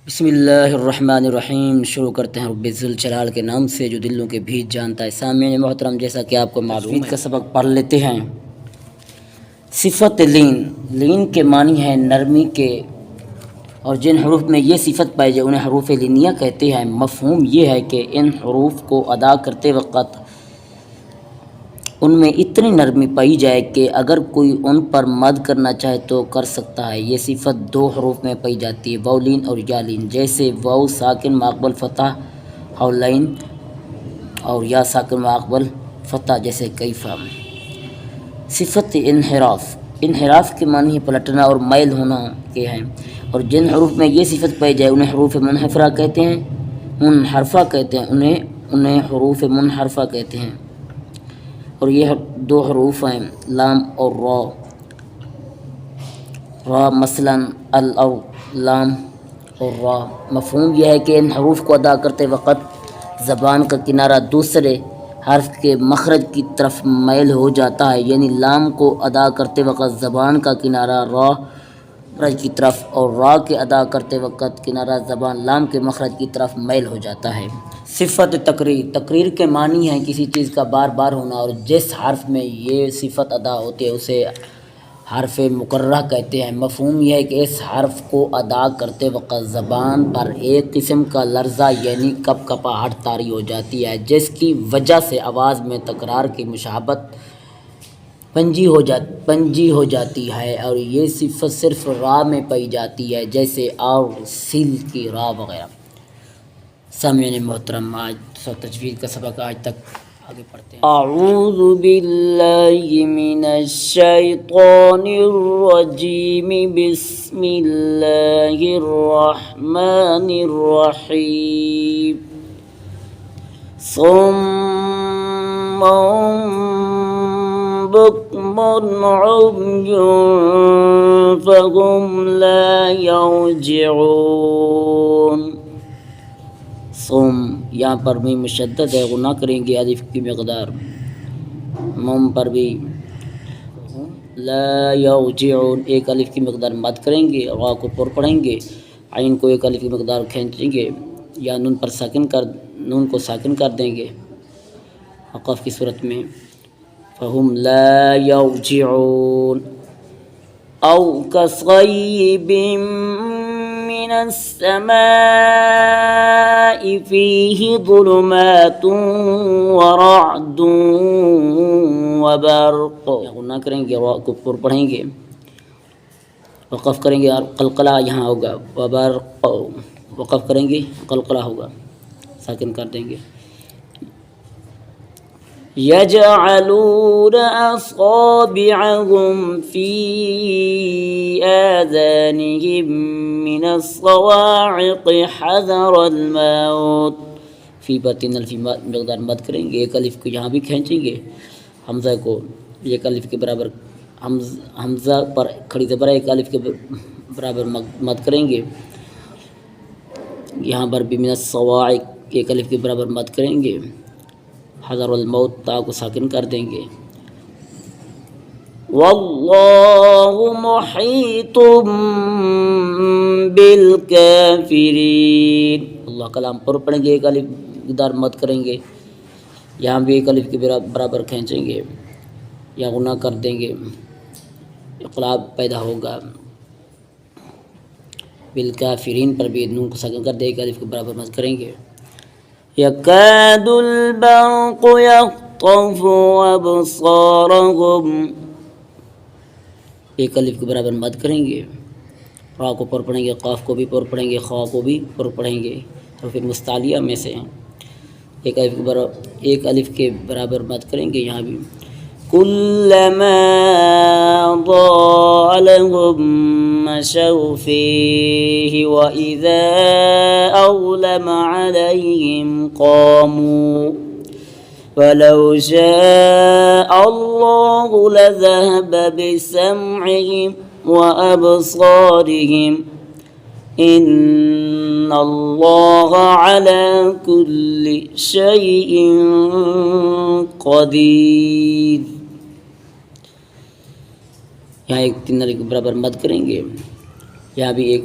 بسم اللہ الرحمن الرحیم۔ شروع کرتے ہیں رب ذوالجلال کے نام سے جو دلوں کے بھیت جانتا ہے۔ سامعین محترم، جیسا کہ آپ کو معلوم ہے، کا سبق پڑھ لیتے ہیں۔ صفت لین کے معنی ہے نرمی کے، اور جن حروف میں یہ صفت پائی جائے انہیں حروف لینیہ کہتے ہیں۔ مفہوم یہ ہے کہ ان حروف کو ادا کرتے وقت ان میں اتنی نرمی پائی جائے کہ اگر کوئی ان پر مد کرنا چاہے تو کر سکتا ہے۔ یہ صفت دو حروف میں پائی جاتی ہے، واؤ اور یا لین، جیسے واؤ ساکن ماقبل فتح حولین اور یا ساکن ماقبل فتح جیسے کیفا۔ صفت انحراف کے معنی ہے پلٹنا اور مائل ہونا کے ہیں، اور جن حروف میں یہ صفت پائی جائے انہیں حروف منحرفہ کہتے ہیں، انہیں حروف منحرفہ کہتے ہیں۔ اور یہ دو حروف ہیں لام اور را مثلا او لام اور را۔ مفہوم یہ ہے کہ ان حروف کو ادا کرتے وقت زبان کا کنارہ دوسرے حرف کے مخرج کی طرف میل ہو جاتا ہے، یعنی لام کو ادا کرتے وقت زبان کا کنارہ را مخرج کی طرف اور را کے ادا کرتے وقت کنارہ زبان لام کے مخرج کی طرف میل ہو جاتا ہے۔ صفت تقریر کے معنی ہے کسی چیز کا بار بار ہونا، اور جس حرف میں یہ صفت ادا ہوتی ہے اسے حرف مکررہ کہتے ہیں۔ مفہوم یہ ہے کہ اس حرف کو ادا کرتے وقت زبان پر ایک قسم کا لرزہ یعنی کپ کپاہٹ طاری ہو جاتی ہے، جس کی وجہ سے آواز میں تکرار کی مشابہت پنجی ہو جاتی ہے، اور یہ صفت صرف را میں پائی جاتی ہے، جیسے اور سیل کی را وغیرہ۔ سامعین محترم، آج تجوید کا سبق آج تک آگے پڑھتے ہیں۔ اعوذ باللہ من الشیطان الرجیم، بسم اللہ الرحمن الرحیم۔ صم بکم عمی فهم لا یرجعون۔ صم، یہاں پر بھی مشدد ہے، غنہ کریں گے الف کی مقدار، مم پر بھی لا یرجعون ایک الف کی مقدار مد کریں گے، را کو پر پڑھیں گے، عین کو ایک الف کی مقدار کھینچیں گے، یا نون کو ساکن کر دیں گے وقف کی صورت میں، فہم لا یرجعون۔ او کصیب من السماء فیہ ظلمات ورعد وبرق، غنہ کریں گے، را کو پر پڑھیں گے، وقف کریں گے اور قلقلہ یہاں ہوگا، وبرق وقف کریں گے، قلقلہ ہوگا، ساکن کر دیں گے۔ یجعلون اصابعهم فی آذانهم من الصواعق حذر الموت، فی پر 3 الف مقدار مد کریں گے، ایک الف کو یہاں بھی کھینچیں گے، حمزہ کو ایک الف کے برابر، حمزہ پر کھڑی زبر ایک الف کے برابر مد کریں گے، یہاں پر بھی من الصواعق ایک الف کے برابر مد کریں گے، حذر الموت تا کو ساکن کر دیں گے۔ واللہ محیط بالکافرین، اللہ کلام پر پڑھیں گے، ایک الف مقدار مد کریں گے، یہاں بھی ایک الف کے برابر کھینچیں گے یا غنہ کر دیں گے، اقلاب پیدا ہوگا۔ بالکافرین پر بھی نون کو ساکن کر دے، ایک الف کے برابر مد کریں گے۔ یکاد البرق یخطف ابصارهم، ایک الف کے برابر مد کریں گے، را کو پر پڑھیں گے، قاف کو بھی پر پڑھیں گے، خا کو بھی پر پڑھیں گے، اور پھر مستعلیہ میں سے ہیں، ایک الف کے برابر مد کریں گے، یہاں بھی کلما ضاء لهم مشوا فيه وإذا أظلم عليهم قاموا ولو شاء الله لذهب بسمعهم وأبصارهم إن الله على كل شيء قدير۔ یہاں ایک 3 الف کے برابر مد کریں گے، یہاں بھی ایک